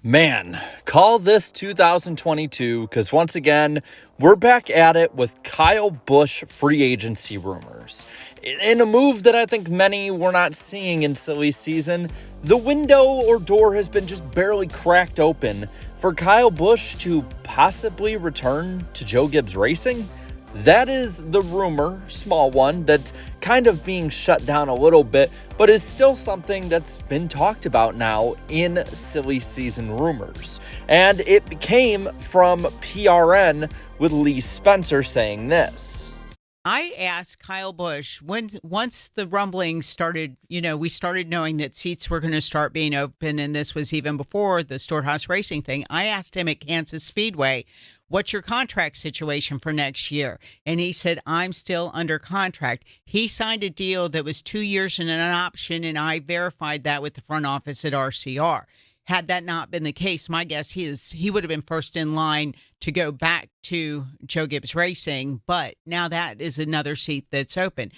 Man, call this 2022 because once again, we're back at it with Kyle Busch free agency rumors. In a move that I think many were not seeing in silly season, the window or door has been just barely cracked open for Kyle Busch to possibly return to Joe Gibbs Racing. That is the rumor, small one, that's kind of being shut down a little bit, but is still something that's been talked about now in silly season rumors. And it came from PRN with Lee Spencer saying this. I asked Kyle Busch once the rumblings started, we started knowing that seats were going to start being open, and this was even before the Storehouse Racing thing. I asked him at Kansas Speedway, what's your contract situation for next year? And he said, I'm still under contract. He signed a deal that was 2 years and an option, and I verified that with the front office at RCR. Had that not been the case, my guess he would have been first in line to go back to Joe Gibbs Racing, but now that is another seat that's open.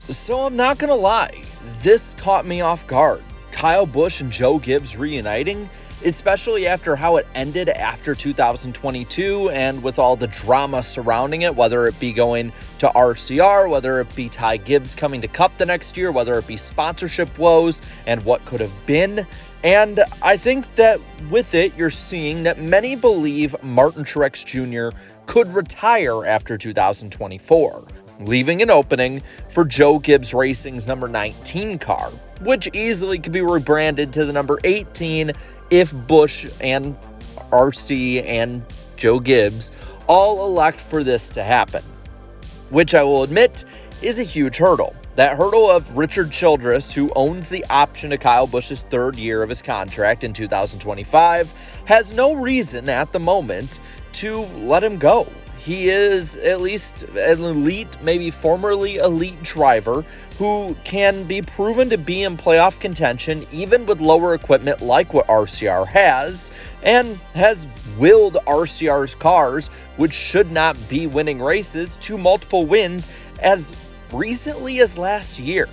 So I'm not going to lie, this caught me off guard. Kyle Busch and Joe Gibbs reuniting, especially after how it ended after 2022 and with all the drama surrounding it, whether it be going to RCR, whether it be Ty Gibbs coming to Cup the next year, whether it be sponsorship woes and what could have been. And I think that with it, you're seeing that many believe Martin Truex Jr. could retire after 2024, leaving an opening for Joe Gibbs Racing's number 19 car, which easily could be rebranded to the number 18 if Busch and RC and Joe Gibbs all elect for this to happen, which I will admit is a huge hurdle. That hurdle of Richard Childress, who owns the option to Kyle Busch's third year of his contract in 2025, has no reason at the moment to let him go. He is at least an elite, maybe formerly elite driver who can be proven to be in playoff contention even with lower equipment like what RCR has, and has willed RCR's cars, which should not be winning races, to multiple wins as recently as last year.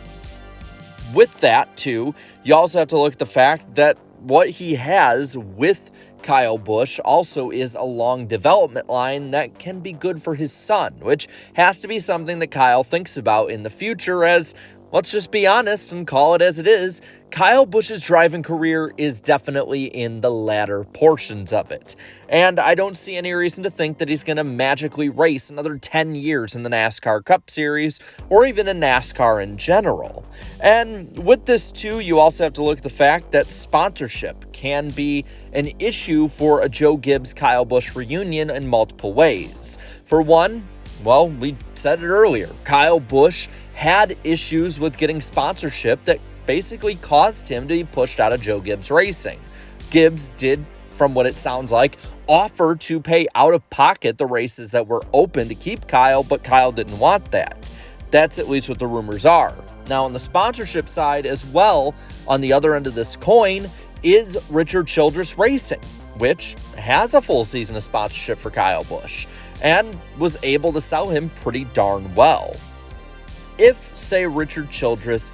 With that, too, you also have to look at the fact that what he has with Kyle Busch also is a long development line that can be good for his son, which has to be something that Kyle thinks about in the future as, let's just be honest and call it as it is, Kyle Busch's driving career is definitely in the latter portions of it. And I don't see any reason to think that he's going to magically race another 10 years in the NASCAR Cup Series or even in NASCAR in general. And with this too, you also have to look at the fact that sponsorship can be an issue for a Joe Gibbs-Kyle Busch reunion in multiple ways. For one, well, we said it earlier, Kyle Busch had issues with getting sponsorship that basically caused him to be pushed out of Joe Gibbs Racing. Gibbs did, from what it sounds like, offer to pay out of pocket the races that were open to keep Kyle, but Kyle didn't want that. That's at least what the rumors are. Now, on the sponsorship side as well, on the other end of this coin, is Richard Childress Racing, which has a full season of sponsorship for Kyle Busch and was able to sell him pretty darn well. If, say, Richard Childress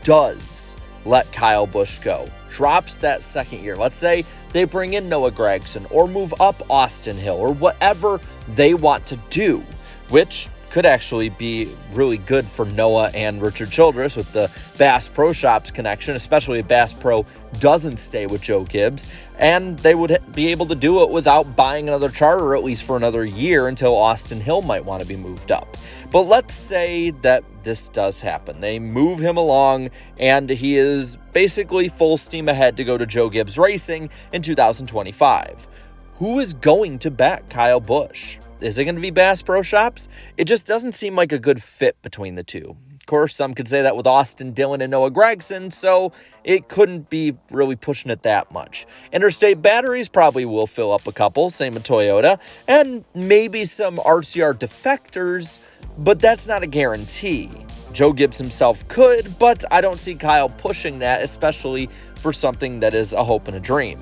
does let Kyle Busch go, drops that second year, let's say they bring in Noah Gragson or move up Austin Hill or whatever they want to do, which could actually be really good for Noah and Richard Childress with the Bass Pro Shops connection, especially if Bass Pro doesn't stay with Joe Gibbs, and they would be able to do it without buying another charter at least for another year until Austin Hill might want to be moved up. But let's say that this does happen. They move him along and he is basically full steam ahead to go to Joe Gibbs Racing in 2025. Who is going to back Kyle Busch? Is it going to be Bass Pro Shops? It just doesn't seem like a good fit between the two. Of course, some could say that with Austin Dillon and Noah Gragson, so it couldn't be really pushing it that much. Interstate Batteries probably will fill up a couple, same with Toyota, and maybe some RCR defectors, but that's not a guarantee. Joe Gibbs himself could, but I don't see Kyle pushing that, especially for something that is a hope and a dream.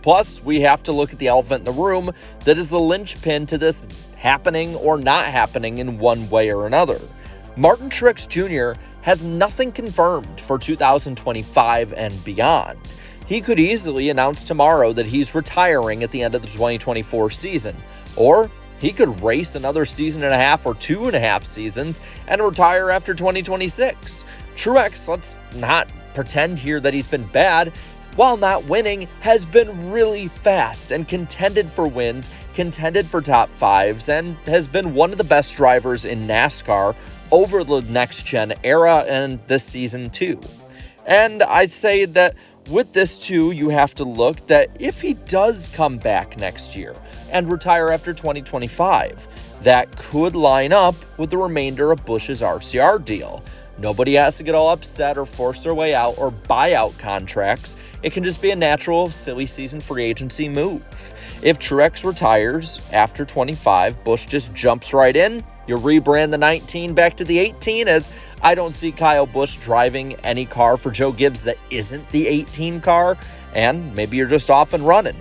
Plus, we have to look at the elephant in the room that is the linchpin to this happening or not happening in one way or another. Martin Truex Jr. has nothing confirmed for 2025 and beyond. he could easily announce tomorrow that he's retiring at the end of the 2024 season. Or he could race another season and a half or 2.5 seasons and retire after 2026. Truex, let's not pretend here that he's been bad. While not winning, has been really fast and contended for wins, contended for top fives, and has been one of the best drivers in NASCAR over the next-gen era and this season too. And I'd say that with this too, you have to look that if he does come back next year and retire after 2025, that could line up with the remainder of Busch's RCR deal. Nobody has to get all upset or force their way out or buy out contracts. It can just be a natural silly season free agency move. If Truex retires after 25, Busch just jumps right in. You rebrand the 19 back to the 18, as I don't see Kyle Busch driving any car for Joe Gibbs that isn't the 18 car, and maybe you're just off and running.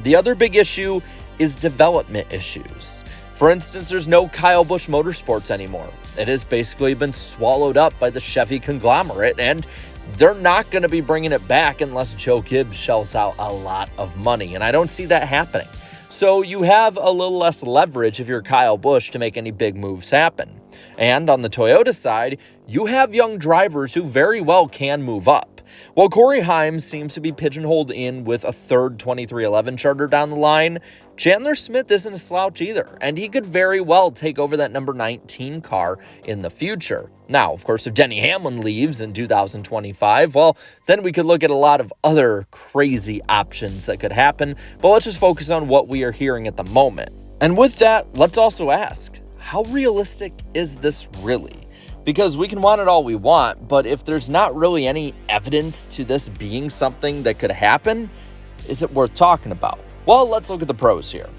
The other big issue is development issues. For instance, there's no Kyle Busch Motorsports anymore. It has basically been swallowed up by the Chevy conglomerate, and they're not going to be bringing it back unless Joe Gibbs shells out a lot of money, and I don't see that happening. So you have a little less leverage if you're Kyle Busch to make any big moves happen. And on the Toyota side, you have young drivers who very well can move up. While Corey Himes seems to be pigeonholed in with a third 2311 charter down the line, Chandler Smith isn't a slouch either, and he could very well take over that number 19 car in the future. Now, of course, if Denny Hamlin leaves in 2025, well, then we could look at a lot of other crazy options that could happen, but let's just focus on what we are hearing at the moment. And with that, let's also ask, how realistic is this really? Because we can want it all we want, but if there's not really any evidence to this being something that could happen, is it worth talking about? Well, let's look at the pros here.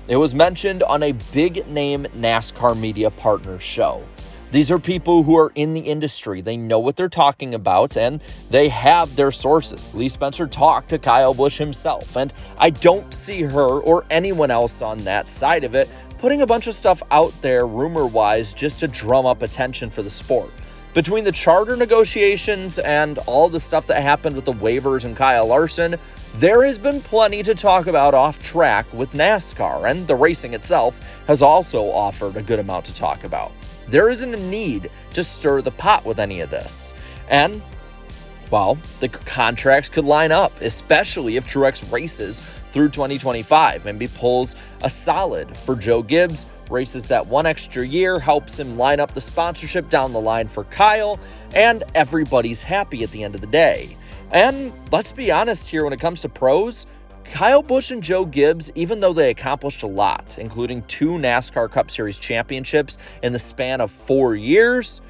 It was mentioned on a big-name NASCAR media partner show. These are people who are in the industry. They know what they're talking about, and they have their sources. Lee Spencer talked to Kyle Busch himself, and I don't see her or anyone else on that side of it putting a bunch of stuff out there rumor-wise just to drum up attention for the sport. Between the charter negotiations and all the stuff that happened with the waivers and Kyle Larson, there has been plenty to talk about off track with NASCAR, and the racing itself has also offered a good amount to talk about. There isn't a need to stir the pot with any of this. And, well, the contracts could line up, especially if Truex races through 2025. Maybe pulls a solid for Joe Gibbs, races that one extra year, helps him line up the sponsorship down the line for Kyle, and everybody's happy at the end of the day. And let's be honest here, when it comes to pros, Kyle Busch and Joe Gibbs, even though they accomplished a lot, including 2 NASCAR Cup Series championships in the span of 4 years,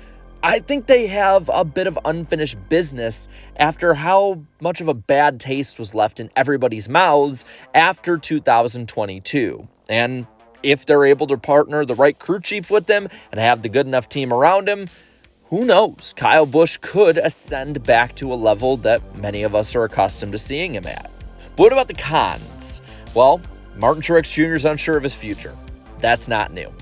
I think they have a bit of unfinished business after how much of a bad taste was left in everybody's mouths after 2022. And if they're able to partner the right crew chief with them and have the good enough team around him, who knows? Kyle Busch could ascend back to a level that many of us are accustomed to seeing him at. But what about the cons? Well, Martin Truex Jr. is unsure of his future. That's not new.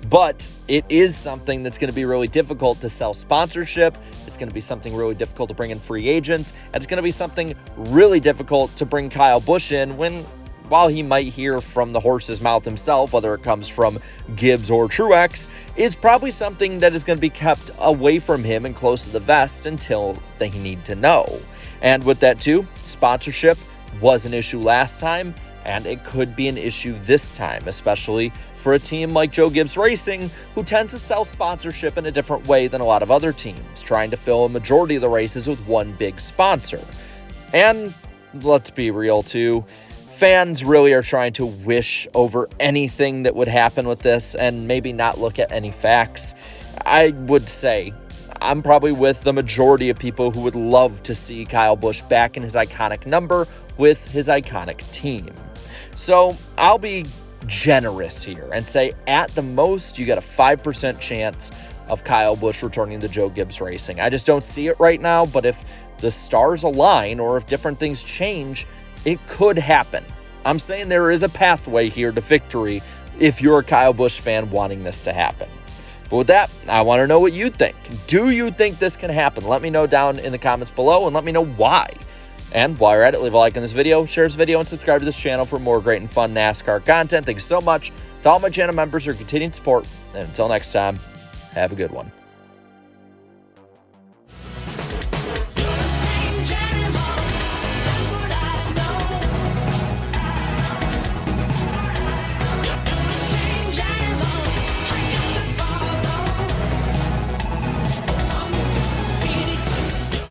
But it is something that's going to be really difficult to sell sponsorship. It's going to be something really difficult to bring in free agents. And it's going to be something really difficult to bring Kyle Busch in while he might hear from the horse's mouth himself, whether it comes from Gibbs or Truex, is probably something that is going to be kept away from him and close to the vest until they need to know. And with that too, sponsorship was an issue last time, and it could be an issue this time, especially for a team like Joe Gibbs Racing, who tends to sell sponsorship in a different way than a lot of other teams, trying to fill a majority of the races with one big sponsor. And let's be real too, fans really are trying to wish over anything that would happen with this and maybe not look at any facts. I would say I'm probably with the majority of people who would love to see Kyle Busch back in his iconic number with his iconic team. So I'll be generous here and say at the most you got a 5% chance of Kyle Busch returning to Joe Gibbs Racing. I just don't see it right now, but if the stars align or if different things change, it could happen. I'm saying there is a pathway here to victory if you're a Kyle Busch fan wanting this to happen. But with that, I want to know what you think. Do you think this can happen? Let me know down in the comments below and let me know why. And while you're at it, leave a like on this video, share this video, and subscribe to this channel for more great and fun NASCAR content. Thanks so much to all my channel members for continued support. And until next time, have a good one.